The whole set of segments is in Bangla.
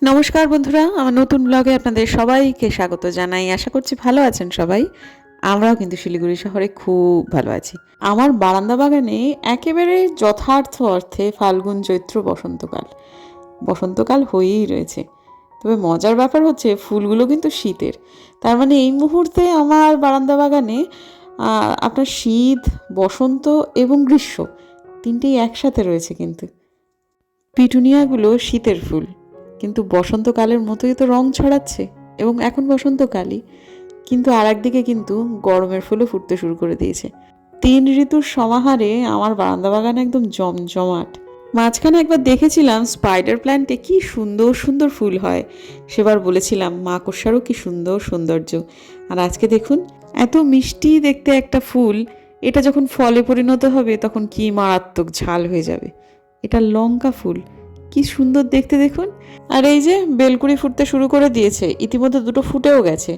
নমস্কার বন্ধুরা, আমার নতুন ব্লগে আপনাদের সবাইকে স্বাগত জানাই। আশা করছি ভালো আছেন সবাই। আমরাও কিন্তু শিলিগুড়ি শহরে খুব ভালো আছি। আমার বারান্দা বাগানে একেবারে যথার্থ অর্থে ফাল্গুন চৈত্র বসন্তকাল বসন্তকাল হয়েই রয়েছে। তবে মজার ব্যাপার হচ্ছে ফুলগুলো কিন্তু শীতের। তার মানে এই মুহূর্তে আমার বারান্দা বাগানে আপনার শীত, বসন্ত এবং গ্রীষ্ম তিনটেই একসাথে রয়েছে। কিন্তু পিটুনিয়াগুলো শীতের ফুল, কিন্তু বসন্তকালের মতোই তো রং ছড়াচ্ছে এবং এখন বসন্তকালই, কিন্তু আর একদিকে কিন্তু গরমের ফুলও ফুটতে শুরু করে দিয়েছে। 3 ঋতুর সমাহারে আমার বারান্দা বাগান একদম জমজমাট। মাঝখানে একবার দেখেছিলাম স্পাইডার প্ল্যান্টে কি সুন্দর সুন্দর ফুল হয়, সেবার বলেছিলাম মাকড়সারও কি সুন্দর সৌন্দর্য। আর আজকে দেখুন, এত মিষ্টি দেখতে একটা ফুল, এটা যখন ফলে পরিণত হবে তখন কি মারাত্মক ঝাল হয়ে যাবে। এটা লঙ্কা ফুল, কি সুন্দর দেখতে দেখুন। আর এই যে বেলকুড়ি ফুটতে শুরু করে দিয়েছে, ইতিমধ্যে 2টো ফুটেও গেছে।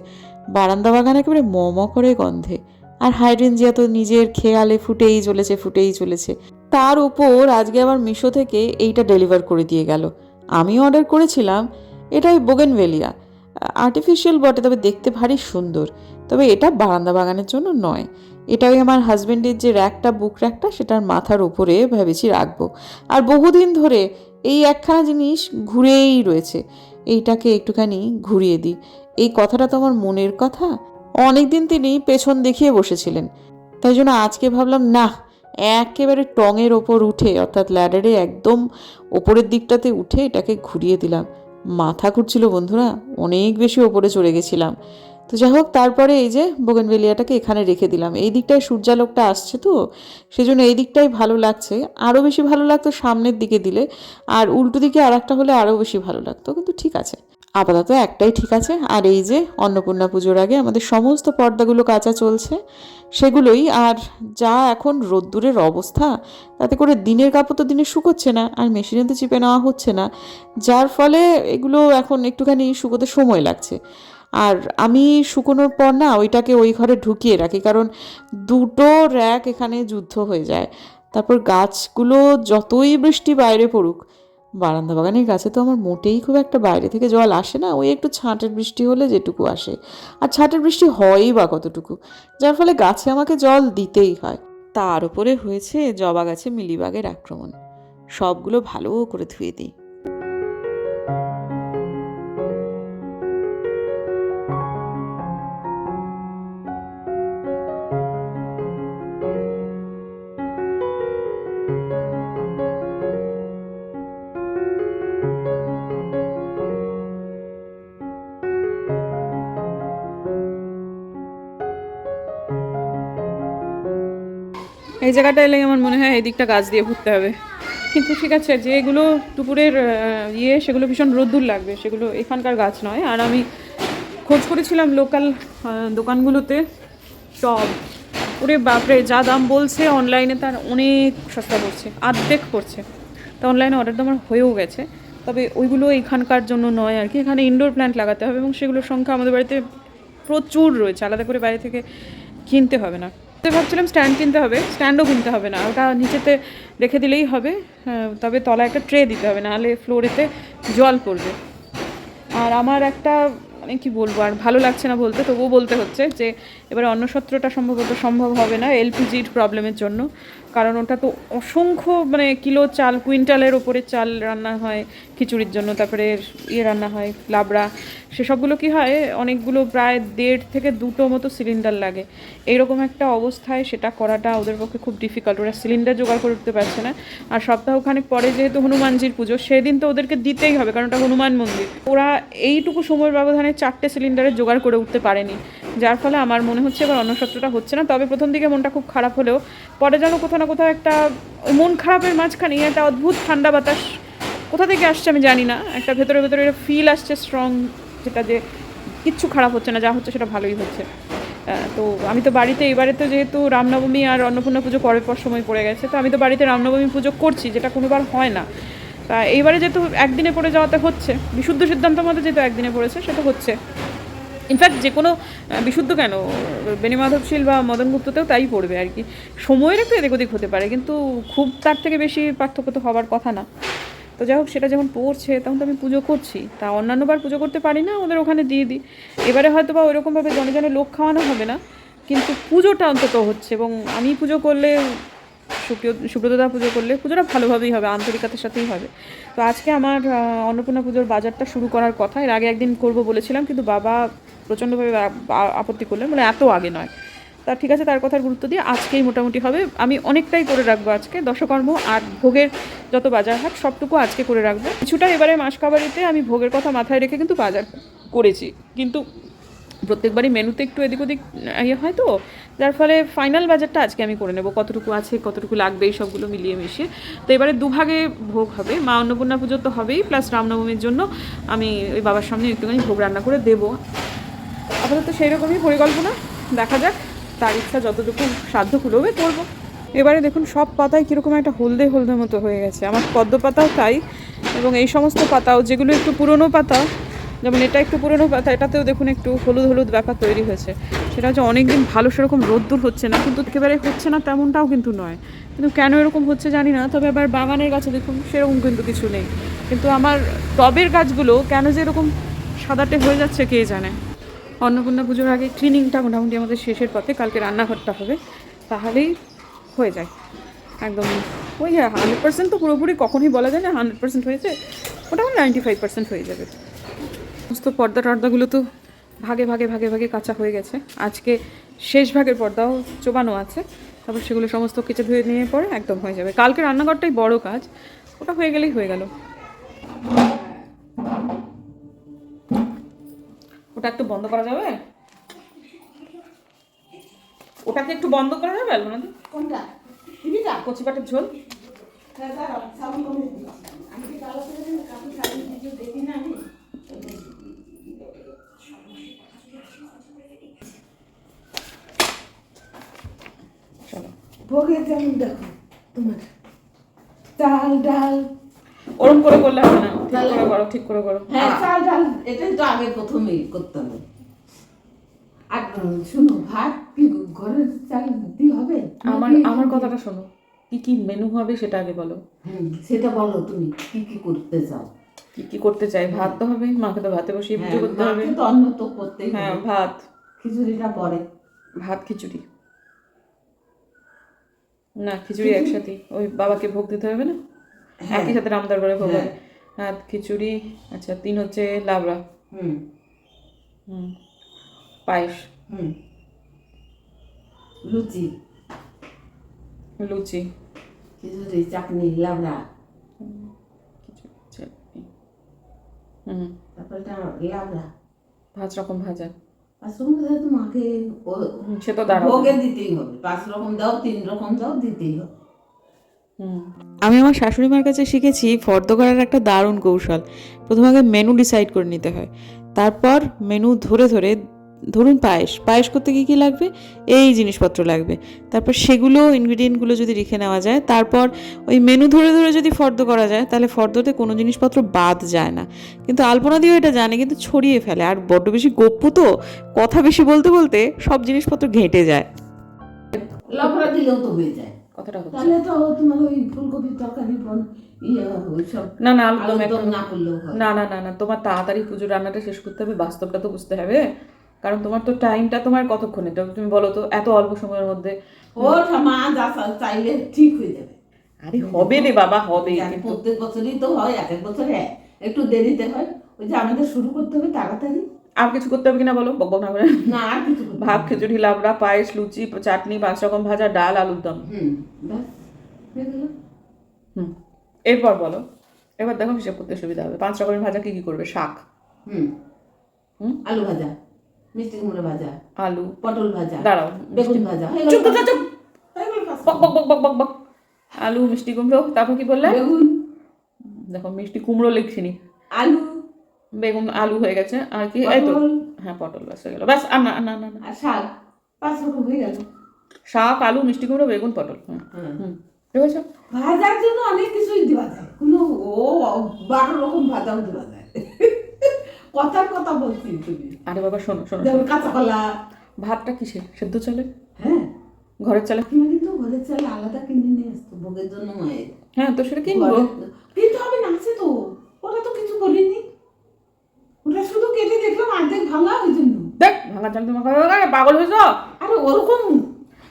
বারান্দা বাগান একেবারে ম করে গন্ধে। আর হাইড্রেনজিয়া তো নিজের খেয়ালে ফুটেই চলেছে। তার উপর আজকে আবার মিশো থেকে এইটা ডেলিভার করে দিয়ে গেল। আমি অর্ডার করেছিলাম, এটাই বোগেনভেলিয়া, আর্টিফিশিয়াল বটে, তবে দেখতে ভারী সুন্দর। তবে এটা বারান্দা বাগানের জন্য নয়, এটা ওই আমার হাজব্যান্ডের যে র্যাকটা, বুক র্যাকটা, সেটার মাথার উপরে ভেবেছি রাখবো। আর বহুদিন ধরে এই একখানা জিনিস ঘুরেই রয়েছে, এইটাকে একটুখানি ঘুরিয়ে দিই। এই কথাটা তো আমার মনের কথা। অনেকদিন তিনি পেছন দেখিয়ে বসেছিলেন, তাই জন্য আজকে ভাবলাম না, একেবারে টঙের ওপর উঠে, অর্থাৎ ল্যাডারে একদম ওপরের দিকটাতে উঠে এটাকে ঘুরিয়ে দিলাম। মাথা ঘুরছিল বন্ধুরা, অনেক বেশি ওপরে চড়ে গেছিলাম। তো যাই হোক, তারপরে এই যে বোগেনভেলিয়াটাকে এখানে রেখে দিলাম। এই দিকটায় সূর্যালোকটা আসছে তো, সেজন্য এই দিকটাই ভালো লাগছে। আরও বেশি ভালো লাগতো সামনের দিকে দিলে, আর উল্টো দিকে আর একটা হলে আরও বেশি ভালো লাগতো, কিন্তু ঠিক আছে, আপাতত একটাই ঠিক আছে। আর এই যে অন্নপূর্ণা পুজোর আগে আমাদের সমস্ত পর্দাগুলো কাচা চলছে, সেগুলোই। আর যা এখন রোদ্দুরের অবস্থা, তাতে করে দিনের কাপড় তো দিনে শুকোচ্ছে না, আর মেশিনে তো চিপে নেওয়া হচ্ছে না, যার ফলে এগুলো এখন একটুখানি শুকোতে সময় লাগছে। আর আমি শুকোনোর পর না ওইটাকে ওই ঘরে ঢুকিয়ে রাখি, কারণ 2টো র্যাক এখানে যুদ্ধ হয়ে যায়। তারপর গাছগুলো যতই বৃষ্টি বাইরে পড়ুক, বারান্দা বাগানের গাছে তো আমার মোটেই খুব একটা বাইরে থেকে জল আসে না, ওই একটু ছাঁটের বৃষ্টি হলে যেটুকু আসে, আর ছাঁটের বৃষ্টি হয়ই বা কতটুকু, যার ফলে গাছে আমাকে জল দিতেই হয়। তার উপরে হয়েছে জবা গাছে মিলিবাগের আক্রমণ, সবগুলো ভালো করে ধুয়ে দিই। এই জায়গাটা এলে আমার মনে হয় এই দিকটা গাছ দিয়ে ভরতে হবে, কিন্তু ঠিক আছে, যেগুলো দুপুরের সেগুলো ভীষণ রোদ্দুর লাগবে, সেগুলো এখানকার গাছ নয়। আর আমি খোঁজ করেছিলাম লোকাল দোকানগুলোতে টব, ওরে বাপরে যা দাম বলছে, অনলাইনে তার অনেক সস্তা পড়ছে, অর্ধেক পড়ছে। তা অনলাইনে অর্ডার তো আমার হয়েও গেছে, তবে ওইগুলো এখানকার জন্য নয় আর কি। এখানে ইনডোর প্ল্যান্ট লাগাতে হবে এবং সেগুলোর সংখ্যা আমাদের বাড়িতে প্রচুর রয়েছে, আলাদা করে বাইরে থেকে কিনতে হবে না। তো ভাবছিলাম স্ট্যান্ড কিনতে হবে, স্ট্যান্ডও কিনতে হবে না, ওটা নিচেতে রেখে দিলেই হবে। তবে তলায় একটা ট্রে দিতে হবে, নাহলে ফ্লোরেতে জল পড়বে। আর আমার একটা মানে কি বলবো, আর ভালো লাগছে না বলতে, তবুও বলতে হচ্ছে যে এবারে অন্নসত্রটা সম্ভব হবে না এলপিজির প্রবলেমের জন্য, কারণ ওটা তো অসংখ্য মানে কিলো চাল, কুইন্টালের ওপরে চাল রান্না হয় খিচুড়ির জন্য, তারপরে রান্না হয় লাবড়া, সেসবগুলো কি হয়, অনেকগুলো প্রায় 1.5 থেকে 2টো মতো সিলিন্ডার লাগে। এইরকম একটা অবস্থায় সেটা করাটা ওদের পক্ষে খুব ডিফিকাল্ট, ওরা সিলিন্ডার জোগাড় করে উঠতে পারছে না। আর সপ্তাহখানেক পরে যেহেতু হনুমানজির পুজো, সেদিন তো ওদেরকে দিতেই হবে, কারণ ওটা হনুমান মন্দির। ওরা এইটুকু সময়ের ব্যবধানে 4টে সিলিন্ডারের জোগাড় করে উঠতে পারেনি, যার ফলে আমার মনে হচ্ছে এবার অন্নসত্রটা হচ্ছে না। তবে প্রথম দিকে মনটা খুব খারাপ হলেও পরে যেন কোথাও না কোথাও একটা মন খারাপের মাঝখানে একটা অদ্ভুত ঠান্ডা বাতাস কোথা থেকে আসছে আমি জানি না, একটা ভেতরে ভেতরে ফিল আসছে স্ট্রং, যেটা যে কিচ্ছু খারাপ হচ্ছে না, যা হচ্ছে সেটা ভালোই হচ্ছে। তো আমি তো বাড়িতে এবারে তো যেহেতু রামনবমী আর অন্নপূর্ণা পুজো পরের পর সময় পড়ে গেছে, তো আমি তো বাড়িতে রামনবমী পুজো করছি, যেটা কোনোবার হয় না। তা এইবারে যেহেতু একদিনে পড়ে যাওয়াতে হচ্ছে, বিশুদ্ধ সিদ্ধান্ত মতো যেহেতু একদিনে পড়েছে, সেটা হচ্ছে। ইনফ্যাক্ট যে কোনো বিশুদ্ধ কেন, বেণীমাধবশীল বা মদনগুপ্ততেও তাই পড়বে আর কি। সময়ের একটু এদিক ওদিক হতে পারে, কিন্তু খুব তার থেকে বেশি পার্থক্য তো হওয়ার কথা না। তো যাই হোক, সেটা যখন পড়ছে তখন তো আমি পুজো করছি, তা অন্যান্যবার পুজো করতে পারি না, ওদের ওখানে দিয়ে দিই। এবারে হয়তো বা ওইরকমভাবে জনে জনে লোক খাওয়ানো হবে না, কিন্তু পুজোটা অন্তত হচ্ছে। এবং আমি পুজো করলে, সুব্রতদা পুজো করলে পুজোটা ভালোভাবেই হবে, আন্তরিকতার সাথেই হবে। তো আজকে আমার অন্নপূর্ণা পুজোর বাজারটা শুরু করার কথা, এর আগে একদিন করব বলেছিলাম, কিন্তু বাবা প্রচণ্ডভাবে আপত্তি করলেন, মানে এত আগে নয়। তা ঠিক আছে, তার কথার গুরুত্ব দিয়ে আজকেই মোটামুটি হবে। আমি অনেকটাই করে রাখবো আজকে, দশকর্ম আর ভোগের যত বাজার হাট সবটুকু আজকে করে রাখবো। কিছুটা এবারে মাসকাবারিতে আমি ভোগের কথা মাথায় রেখে কিন্তু বাজার করেছি, কিন্তু প্রত্যেকবারই মেনুতে একটু এদিক ওদিক ইয়ে হয়, তো যার ফলে ফাইনাল বাজারটা আজকে আমি করে নেব, কতটুকু আছে কতটুকু লাগবে এই সবগুলো মিলিয়ে মিশিয়ে। তো এবারে দুভাগে ভোগ হবে, মা অন্নপূর্ণা পুজো তো হবেই, প্লাস রামনবমীর জন্য আমি ওই বাবার সামনে একটুখানি ভোগ রান্না করে দেবো। আপাতত সেই রকমই পরিকল্পনা, দেখা যাক, তার ইচ্ছা যতটুকু সাধ্য কুলোবে করবো। এবারে দেখুন সব পাতায় কীরকম একটা হলদে হলদে মতো হয়ে গেছে, আমার পদ্ম পাতাও তাই, এবং এই সমস্ত পাতাও যেগুলো একটু পুরনো পাতা, যেমন এটা একটু পুরনো পাতা, এটাতেও দেখুন একটু হলুদ হলুদ ব্যাপার তৈরি হয়েছে। সেটা হচ্ছে অনেকদিন ভালো সেরকম রোদ্দুর হচ্ছে না, কিন্তু একেবারে হচ্ছে না তেমনটাও কিন্তু নয়, কিন্তু কেন এরকম হচ্ছে জানি না। তবে আবার বাগানের গাছে দেখুন সেরকম কিন্তু কিছু নেই, কিন্তু আমার টবের গাছগুলো কেন যে এরকম সাদাটে হয়ে যাচ্ছে কে জানে। অন্নপূর্ণা পুজোর আগে ক্লিনিংটা মোটামুটি আমাদের শেষের পথে, কালকে রান্নাঘরটা হবে, তাহলেই হয়ে যায় একদম। ওই 100% তো পুরোপুরি কখনই বলা যায় না 100% হয়েছে, মোটামুটি 95% হয়ে যাবে। সমস্ত পর্দা টর্দাগুলো তো ভাগে ভাগে ভাগে ভাগে কাঁচা হয়ে গেছে, আজকে শেষ ভাগের পর্দাও চোবানো আছে, তারপর সেগুলো সমস্ত কেচে ধুয়ে নিয়ে পরে একদম হয়ে যাবে। কালকে রান্নাঘরটাই বড় কাজ, ওটা হয়ে গেলেই হয়ে গেল। ওটা একটু বন্ধ করা যাবে, ওটাকে একটু বন্ধ করা যাবে আলপনাদি? কোনটা? টিভিটা? কচি পাটের ঝোল। ভোগের যেমন দেখো তোমার চাল ডাল ওরম করে করলে হবে না, ঠিক করে করো, ঠিক করে করো। হ্যাঁ, চাল ডাল এটাই তো আগে প্রথমেই করতে হবে। আর শুনো, ভাত কি ঘরের চাল দিয়ে হবে? আমার কথাটা শোনো, কি কি মেনু হবে সেটা আগে বলো। সেটা বলো, তুমি কি কি করতে চাও? কি কি করতে চাই? ভাত তো হবে, মাকে তো ভাতে বসিয়ে পুজো করতে হবে। তো অন্ন তো করতেই হবে। হ্যাঁ, ভাত, খিচুড়িটা পরে। ভাত খিচুড়ি না, খিচুড়ি একসাথে, ওই বাবাকে ভোগ দিতে হবে না, একই সাথে রামদার করে ভোগ হবে। হ্যাঁ, খিচুড়ি, আচ্ছা 3 হচ্ছে লাবড়া, পায়েস, লুচি, লুচি, খিচুড়ি, চাটনি, লাবড়া, তারপরে লাবড়া, 5 রকম ভাজা। 5 রকম ভাজা তো মাকে সে তো দাঁড়াও, ভোগে দিতেই হবে। 5 রকম দাও, 3 রকম দাও, দিতেই হবে। আমি আমার শাশুড়ি মার কাছে শিখেছি ফর্দ করার একটা দারুণ কৌশল। প্রথমে আগে মেনু ডিসাইড করে নিতে হয়, তারপর মেনু ধরে ধরে, ধরুন পায়েস করতে কী কী লাগবে, এই জিনিসপত্র লাগবে, তারপর সেগুলো ইনগ্রিডিয়েন্টগুলো যদি লিখে নেওয়া যায়, তারপর ওই মেনু ধরে ধরে যদি ফর্দ করা যায়, তাহলে ফর্দতে কোনো জিনিসপত্র বাদ যায় না। কিন্তু আলপনা দিয়েও এটা জানে, কিন্তু ছড়িয়ে ফেলে, আর বড্ড বেশি গপ্পু তো, কথা বেশি বলতে বলতে সব জিনিসপত্র ঘেঁটে যায়। লাবড়া দিলেও তো হয়ে যায়। কথাটা হচ্ছে তাহলে তো তোমার ওই ফুলকপির তরকারি না না, আলুদম না করলেও হয়। না না না না, তোমার তাড়াতাড়ি পুজোর রান্নাটা শেষ করতে হবে, বাস্তবটা তো বুঝতে হবে, কারণ তোমার তো টাইমটা তোমার কতক্ষণে, তুমি বলো তো, এত অল্প সময়ের মধ্যে। ওটা মা যা চাইলে ঠিক হয়ে যাবে। আরে হবে রে বাবা, হবে, প্রত্যেক বছরই তো হয়, এক এক বছরে একটু দেরিতে হয়। ওই যে আমাদের শুরু করতে হবে তাড়াতাড়ি। আর কিছু করতে হবে কিনা বলো, বকবক না করে। না, আর কিছু ভাত, খিচুড়ি, লাবড়া, পায়েস, লুচি, চাটনি, 5 রকম ভাজা, ডাল, আলুর দম। ব্যাস হয়ে গেল। এরপর বলো, এবার দেখো হিসাব করতে সুবিধা হবে। 5 রকমের ভাজা কি কি করবে? শাক, আলু ভাজা, মিষ্টি কুমড়ো ভাজা, আলু, পটল ভাজা, দাঁড়াও, বেগুন ভাজা। চুপ চুপ চুপ, বক বক বক বক বক বক। আলু, মিষ্টি কুমড়ো, তারপর কি বললে? বেগুন। দেখো, মিষ্টি কুমড়ো লিখছিনি, আলু, বেগুন, আলু হয়ে গেছে, আর কি? এই তো, হ্যাঁ, পটল, ব্যাস হয়ে গেল, ব্যাস। আর না না না, আর শাক, 5 রকম হয়ে গেল। শাক, আলু, মিষ্টি কুমড়ো, বেগুন, পটল। ঠিক আছে। ভাজার জন্য অনেক কিছুই দেওয়া যায়, কোনো 12 রকম ভাজাও দেওয়া যায়। কথার কথা বলছি তুমি। আরে বাবা শোনো শোনো, যেমন কাঁচা কলা। ভাতটা কিসে সেদ্ধ চালে? হ্যাঁ, ঘরের চালে। তুমি কিন্তু ঘরের চাল আলাদা কিনে নিয়ে আসতো ভোগের জন্য মায়ের। হ্যাঁ, তো সেটা কিনবো, কিন্তু হবে না, আছে ভাঙা চাল তোমাকে পাগল হয়েছো? আরে ওরকম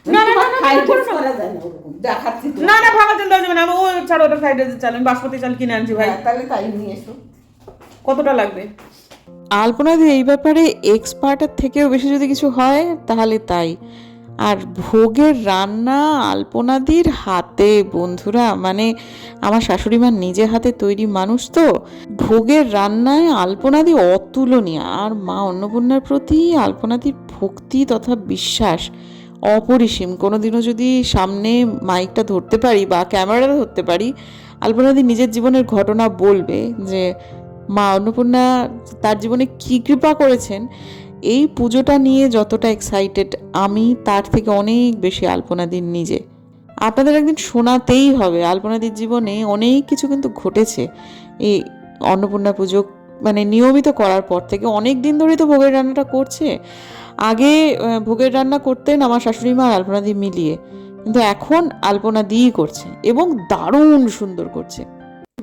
না, না, না, না, fried করো rice না। করা যায় না ওরকম, দেখাচ্ছি তো। না না, ভাঙা চাল দেওয়া যাবে না। ও ছাড়ো, ওটা ফ্রাইড রাইসের চাল, আমি বাসমতি চাল কিনে আনছি ভাই। হ্যাঁ, তাহলে তাই নিয়ে এসো। কতটা লাগবে? আলপনাদি এই ব্যাপারে এক্সপার্টের থেকেও বেশি যদি কিছু হয় তাহলে তাই। আর ভোগের রান্না আলপনাদির হাতে বন্ধুরা, মানে আমার শাশুড়ি মা নিজে হাতে তৈরি মানুষ তো, ভোগের রান্নায় আলপনাদি অতুলনীয়। আর মা অন্নপূর্ণার প্রতি আলপনাদির ভক্তি তথা বিশ্বাস অপরিসীম। কোনোদিনও যদি সামনে মাইকটা ধরতে পারি বা ক্যামেরাটা ধরতে পারি, আলপনাদি নিজের জীবনের ঘটনা বলবে যে মা অন্নপূর্ণা তার জীবনে কী কৃপা করেছেন। এই পুজোটা নিয়ে যতটা এক্সাইটেড আমি, তার থেকে অনেক বেশি আলপনাদির নিজে। আপনাদের একদিন শোনাতেই হবে আলপনাদির জীবনে অনেক কিছু কিন্তু ঘটেছে এই অন্নপূর্ণা পুজো মানে নিয়মিত করার পর থেকে। অনেক দিন ধরেই তো ভোগের রান্নাটা করছে। আগে ভোগের রান্না করতেন আমার শাশুড়ি মা আর আলপনাদি মিলিয়ে, কিন্তু এখন আলপনাদিই করছে এবং দারুণ সুন্দর করছে।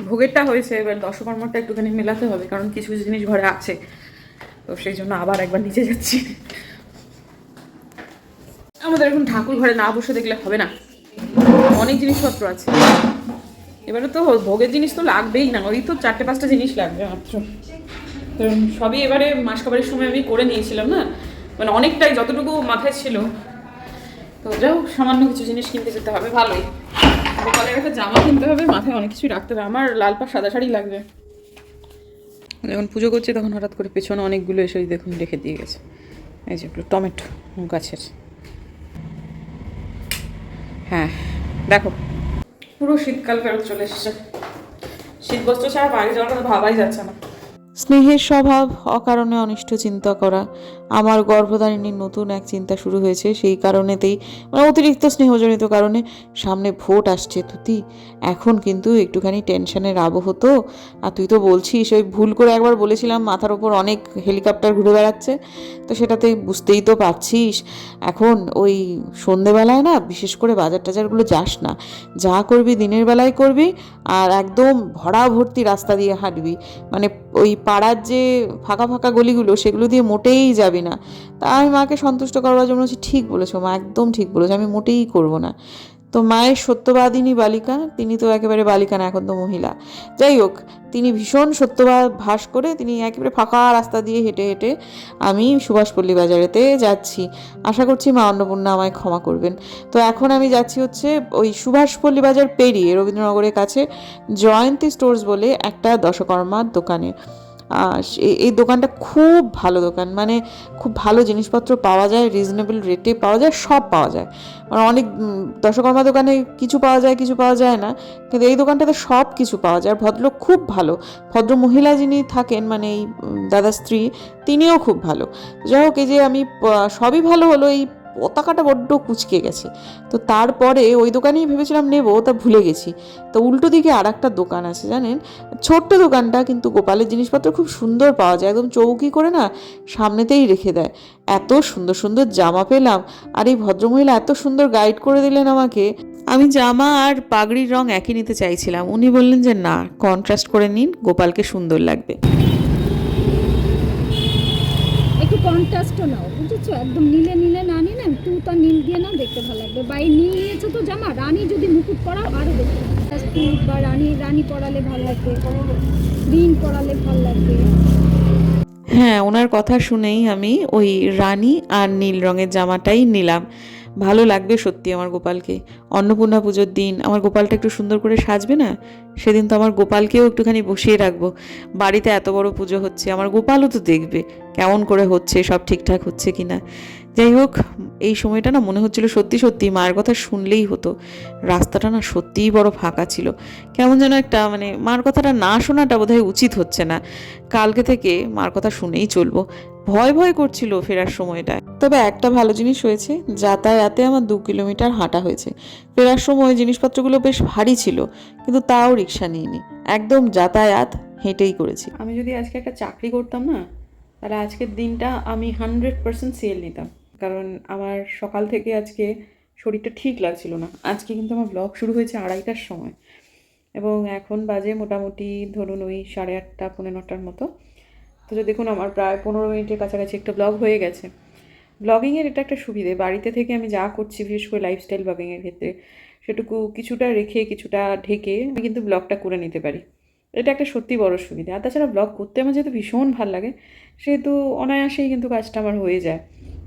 ভোগেরটা হয়েছে, এবার দশকর্মাটা একটুখানি মেলাতে হবে, কারণ কিছু কিছু জিনিস ঘরে আছে, তো সেই জন্য আবার একবার নিচে যাচ্ছি। আমাদের এখন ঠাকুর ঘরে না বসে দেখলে হবে না, অনেক জিনিসপত্র আছে। এবারে তো ভোগের জিনিস তো লাগবেই না, ওই তো 4-5টা জিনিস লাগবে মাত্র। তো সবই এবারে মাসকাবারির সময় আমি করে নিয়েছিলাম না, মানে অনেকটাই যতটুকু মাথায় ছিল। তো যাও, সামান্য কিছু জিনিস কিনতে যেতে হবে, ভালোই। গোপালের একটা জামা কিনতে হবে, মাথায় অনেক কিছুই রাখতে হবে। আমার লাল পাড় সাদা শাড়ি লাগবে। যখন পুজো করছে তখন হঠাৎ করে পেছনে অনেকগুলো এসে ওই দেখুন রেখে দিয়ে গেছে। এই যে টমেটো গাছের, হ্যাঁ দেখো পুরো শীতকাল ফেরত চলে এসেছে। শীত বস্ত্র ছাড়া বাইরে যাওয়ার কথা ভাবাই যাচ্ছে না। স্নেহের স্বভাব অকারণে অনিষ্ট চিন্তা করা। আমার গর্ভধারিণীর নতুন এক চিন্তা শুরু হয়েছে সেই কারণেতেই, মানে অতিরিক্ত স্নেহজনিত কারণে। সামনে ভোট আসছে তুতি, এখন কিন্তু একটুখানি টেনশনের আবহ তো। আর তুই তো বলছিস ওই ভুল করে একবার বলেছিলাম মাথার ওপর অনেক হেলিকপ্টার ঘুরে বেড়াচ্ছে, তো সেটাতে বুঝতেই তো পারছিস। এখন ওই সন্ধেবেলায় না বিশেষ করে বাজার টাজারগুলো যাস না, যা করবি দিনের বেলায় করবি, আর একদম ভরা ভর্তি রাস্তা দিয়ে হাঁটবি। মানে ওই পাড়ার যে ফাঁকা ফাঁকা গলিগুলো সেগুলো দিয়ে মোটেই যাবি না। তা আমি মাকে সন্তুষ্ট করার জন্য বলছি ঠিক বলেছো মা, একদম ঠিক বলেছো, আমি মোটেই করব না। তো মায়ের সত্যবাদিনী বালিকা, তিনি তো একেবারে বালিকা না, এখন তো মহিলা। যাই হোক, তিনি ভীষণ সত্যবাদ ভাস করে তিনি একেবারে ফাঁকা রাস্তা দিয়ে হেঁটে হেঁটে আমি সুভাষপল্লী বাজারেতে যাচ্ছি। আশা করছি মা অন্নপূর্ণা আমায় ক্ষমা করবেন। তো এখন আমি যাচ্ছি হচ্ছে ওই সুভাষপল্লী বাজার পেরিয়ে রবীন্দ্রনগরের কাছে জয়ন্তী স্টোর্স বলে একটা দশকর্মার দোকানে। এই দোকানটা খুব ভালো দোকান, মানে খুব ভালো জিনিসপত্র পাওয়া যায়, রিজনেবল রেটে পাওয়া যায়, সব পাওয়া যায়। মানে অনেক দশকর্মা দোকানে কিছু পাওয়া যায় কিছু পাওয়া যায় না, কিন্তু এই দোকানটাতে সব কিছু পাওয়া যায়। আর ভদ্রলোক খুব ভালো, ভদ্র মহিলা যিনি থাকেন মানে এই দাদার স্ত্রী, তিনিও খুব ভালো। যাই হোক, এই যে আমি সবই ভালো হলো, এই পতাকাটা বড্ড কুঁচকে গেছে। তো তারপরে ওই দোকানেই ভেবেছিলাম নেবো, তা ভুলে গেছি। তো উল্টো দিকে আর একটা দোকান আছে জানেন, ছোট্ট দোকানটা, কিন্তু গোপালের জিনিসপত্র খুব সুন্দর পাওয়া যায়, একদম চৌকি করে না সামনেতেই রেখে দেয়। এত সুন্দর সুন্দর জামা পেলাম, আর এই ভদ্রমহিলা এত সুন্দর গাইড করে দিলেন আমাকে। আমি জামা আর পাগড়ির রং একই নিতে চাইছিলাম, উনি বললেন যে না, কন্ট্রাস্ট করে নিন, গোপালকে সুন্দর লাগবে। একটু কন্ট্রাস্টও নাও, বুঝেছো? একদম নীলে নীলে না নিয়ে না, তুতা নীল দিয়ে নাও, দেখতে ভালো লাগবে। বাই নীল নিয়েছো তো জামা, রানী যদি মুকুট পরাও আরও দেখতে বা রানী পরালে ভালো লাগবে, গ্রিন পরালে ভালো লাগবে। হ্যাঁ, ওনার কথা শুনেই আমি ওই রানী আর নীল রঙের জামাটাই নিলাম। ভালো লাগবে সত্যি আমার গোপালকে। অন্নপূর্ণা পুজোর দিন আমার গোপালটা একটু সুন্দর করে সাজবে না, সেদিন তো আমার গোপালকেও একটুখানি বসিয়ে রাখবো। বাড়িতে এত বড় পুজো হচ্ছে, আমার গোপালও তো দেখবে কেমন করে হচ্ছে, সব ঠিকঠাক হচ্ছে কিনা। যাই হোক, এই সময়টা না মনে হচ্ছিল সত্যি সত্যি মায়ের কথা শুনলেই হতো। রাস্তাটা না সত্যিই বড় ফাঁকা ছিল, কেমন যেন একটা মানে মার কথাটা না শোনাটা বোধহয় উচিত হচ্ছে না। কালকে থেকে মার কথা শুনেই চলবো। ভয় ভয় করছিল ফেরার সময়টায়, তবে একটা ভালো জিনিস হয়েছে, যাতায়াতে আমার 2 কিলোমিটার হাঁটা হয়েছে। ফেরার সময় জিনিসপত্রগুলো বেশ ভারী ছিল, কিন্তু তাও রিক্সা নিইনি, একদম যাতায়াত হেঁটেই করেছি। আমি যদি আজকে একটা চাকরি করতাম না, তাহলে আজকের দিনটা আমি 100% সেল নিতাম। কারণ আমার সকাল থেকে আজকে শরীরটা ঠিক লাগছিল না। আজকে কিন্তু আমার ব্লগ শুরু হয়েছে 2:30টার সময়, এবং এখন বাজে মোটামুটি ধরুন ওই 8:30 পৌনে 9টার মতো। তো যে দেখুন আমার প্রায় 15 মিনিটের কাছাকাছি একটা ব্লগ হয়ে গেছে। ব্লগিংয়ের এটা একটা সুবিধে, বাড়িতে থেকে আমি যা করছি বিশেষ করে লাইফস্টাইল ব্লগিংয়ের ক্ষেত্রে সেটুকু কিছুটা রেখে কিছুটা ঢেকে আমি কিন্তু ব্লগটা করে নিতে পারি। এটা একটা সত্যি বড় সুবিধা। আর তাছাড়া ব্লগ করতে আমার যেহেতু ভীষণ ভালো লাগে সেহেতু অনায়াসেই কিন্তু কাজটা আমার হয়ে যায়।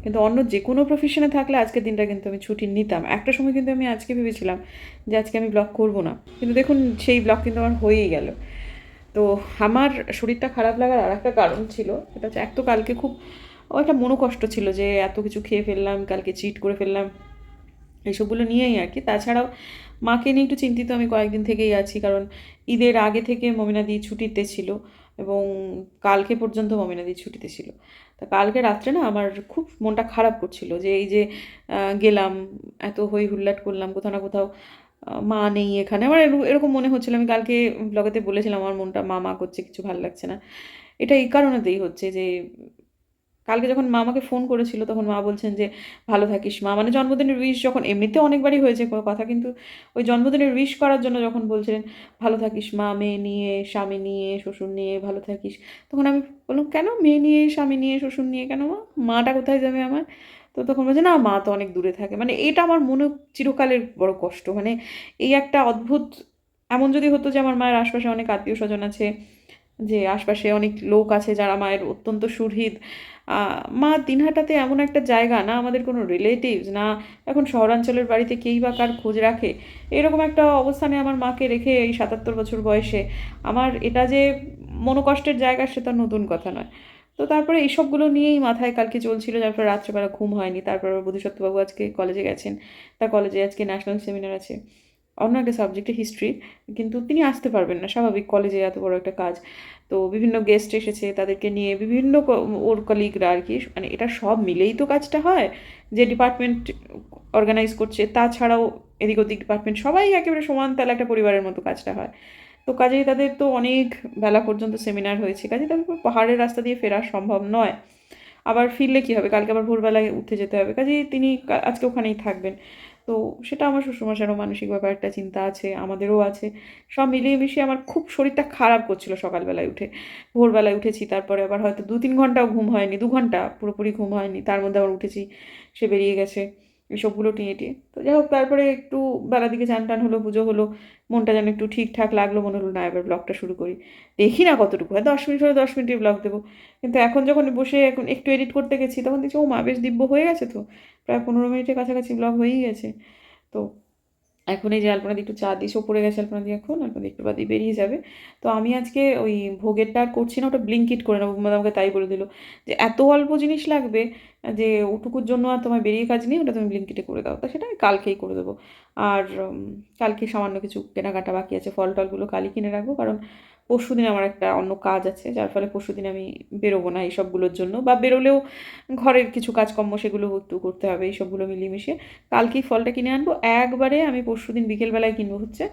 কিন্তু অন্য যে কোনো প্রফেশনে থাকলে আজকের দিনটা কিন্তু আমি ছুটি নিতাম। একটা সময় কিন্তু আমি আজকে ভেবেছিলাম যে আজকে আমি ব্লগ করবো না, কিন্তু দেখুন সেই ব্লগ কিন্তু আমার হয়েই গেল। তো আমার শরীরটা খারাপ লাগার আর একটা কারণ ছিল, সেটা হচ্ছে এক তো কালকে খুব একটা মনোকষ্ট ছিল যে এত কিছু খেয়ে ফেললাম, কালকে চিট করে ফেললাম, এইসবগুলো নিয়েই আর কি। তাছাড়াও মাকে নিয়ে একটু চিন্তিত আমি কয়েকদিন থেকেই আছি, কারণ ঈদের আগে থেকে মমিনাদি ছুটিতে ছিল এবং কালকে পর্যন্ত মমিনাদি ছুটিতে ছিল। তা কালকে রাত্রে না আমার খুব মনটা খারাপ করছিল যে এই যে গেলাম, এত হই হুল্লাট করলাম, কোথাও না কোথাও মা নেই এখানে, আমার এরকম মনে হচ্ছিল। আমি কালকে ব্লগেতে বলেছিলাম আমার মনটা মা মা করছে, কিছু ভালো লাগছে না। এটা এই কারণেতেই হচ্ছে যে কালকে যখন মা আমাকে ফোন করেছিল তখন মা বলছেন যে ভালো থাকিস মা, মানে জন্মদিনের উইশ যখন এমনিতে অনেকবারই হয়েছে কথা, কিন্তু ওই জন্মদিনের উইশ করার জন্য যখন বলছিলেন ভালো থাকিস মা, মেয়ে নিয়ে স্বামী নিয়ে শ্বশুর নিয়ে ভালো থাকিস, তখন আমি বললাম কেন মেয়ে নিয়ে স্বামী নিয়ে শ্বশুর নিয়ে কেন মা, মাটা কোথায় যাবে আমার? তো তখন বলছে না মা তো অনেক দূরে থাকে। মানে এটা আমার মনে চিরকালের বড় কষ্ট। মানে এই একটা অদ্ভুত, এমন যদি হতো যে আমার মায়ের আশপাশে অনেক আত্মীয় স্বজন আছে, যে আশপাশে অনেক লোক আছে যারা মায়ের অত্যন্ত সুহৃদ, মা দিনহাটাতে এমন একটা জায়গা না, আমাদের কোনো রিলেটিভস না, এখন শহরাঞ্চলের বাড়িতে কেই বা কার খোঁজ রাখে, এরকম একটা অবস্থানে আমার মাকে রেখে এই ৭৭ বছর বয়সে আমার এটা যে মনোকষ্টের জায়গা সেটা নতুন কথা নয়। তো তারপরে এইসবগুলো নিয়েই মাথায় কালকে চলছিল, তারপরে রাত্রেবেলা ঘুম হয়নি। তারপর বোধিসত্ত্ববাবু আজকে কলেজে গেছেন, তার কলেজে আজকে ন্যাশনাল সেমিনার আছে অন্য একটা সাবজেক্টে, হিস্ট্রি, কিন্তু তিনি আসতে পারবেন না, স্বাভাবিক, কলেজে এত বড় একটা কাজ। তো বিভিন্ন গেস্ট এসেছে, তাদেরকে নিয়ে বিভিন্ন ওর কলিগরা আর কি, মানে এটা সব মিলেই তো কাজটা হয়, যে ডিপার্টমেন্ট অর্গানাইজ করছে তাছাড়াও এদিক ওদিক ডিপার্টমেন্ট সবাই একেবারে সমান তালে একটা পরিবারের মতো কাজটা হয়। তো কাজেই তাদের তো অনেক বেলা পর্যন্ত সেমিনার হয়েছে, কাজেই তাদের পাহাড়ের রাস্তা দিয়ে ফেরা সম্ভব নয়। আবার ফিরলে কী হবে, কালকে আবার ভোরবেলায় উঠে যেতে হবে, কাজেই তিনি আজকে ওখানেই থাকবেন। তো সেটা আমার শ্বশুরমশাইয়েরও মানসিক ব্যাপার একটা চিন্তা আছে, আমাদেরও আছে, সব মিলিয়ে মিশিয়ে আমার খুব শরীরটা খারাপ করছিল সকালবেলায় উঠে। ভোরবেলায় উঠেছি, তারপরে আবার হয়তো ২-৩ ঘন্টাও ঘুম হয়নি, ২ ঘন্টা পুরোপুরি ঘুম হয়নি, তার মধ্যে আবার উঠেছি, সে বেরিয়ে গেছে, এসবগুলো টিয়ে টিয়ে। তো যাই হোক, তারপরে একটু বেলার দিকে চান টান হলো, পুজো হলো, মনটা যেন একটু ঠিকঠাক লাগলো, মনে হলো না এবার ব্লগটা শুরু করি। দেখি না কতটুকু হয়, 10 মিনিট হলে 10 মিনিটের ব্লগ দেবো। কিন্তু এখন যখন বসে এখন একটু এডিট করতে গেছি তখন দেখছি ও মা বেশ দিব্য হয়ে গেছে, তো প্রায় 15 মিনিটের কাছাকাছি ব্লগ হয়েই গেছে। তো এখন এই যে আলপনাদি একটু চা দিয়েছে, পড়ে গেছে আলপনাদি, এখন আলপনাদি একটু বাদে বেরিয়ে যাবে। তো আমি আজকে ওই ভোগেরটা আর করছি না, ওটা ব্লিঙ্কিট করে নেবো। আমাকে তাই বলে দিল যে এত অল্প জিনিস লাগবে যে ওটুকুর জন্য আর তোমার বেরিয়ে কাজ নেই, ওটা তুমি ব্লিঙ্কিটে করে দাও। তা সেটা আমি কালকেই করে দেবো। আর কালকে সামান্য কিছু কেনাকাটা বাকি আছে, ফল টলগুলো কালই কিনে রাখবো, কারণ পরশুদিন আমার একটা অন্য কাজ আছে, যার ফলে পরশুদিন আমি বেরোবো না এইসবগুলোর জন্য, বা বেরোলেও ঘরের কিছু কাজকর্ম সেগুলো একটু করতে হবে, এইসবগুলো মিলিয়ে মিশিয়ে কালকেই ফলটা কিনে আনবো। একবারে আমি পরশুদিন বিকেলবেলায় কিনবো হচ্ছে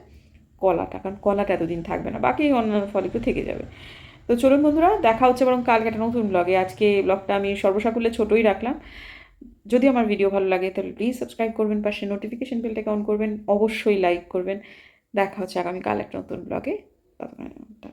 কলাটা, কারণ কলাটা এতদিন থাকবে না, বাকি অন্যান্য ফল একটু থেকে যাবে। তো চলুন বন্ধুরা, দেখা হচ্ছে বরং কালকে একটা নতুন ব্লগে। আজকে ব্লগটা আমি সর্বসাকুল্যে ছোটোই রাখলাম। যদি আমার ভিডিও ভালো লাগে তাহলে প্লিজ সাবস্ক্রাইব করবেন, পাশে নোটিফিকেশন বেলটাকে অন করবেন, অবশ্যই লাইক করবেন। দেখা হচ্ছে আগামীকাল একটা নতুন ব্লগে। ততক্ষণ টাটা।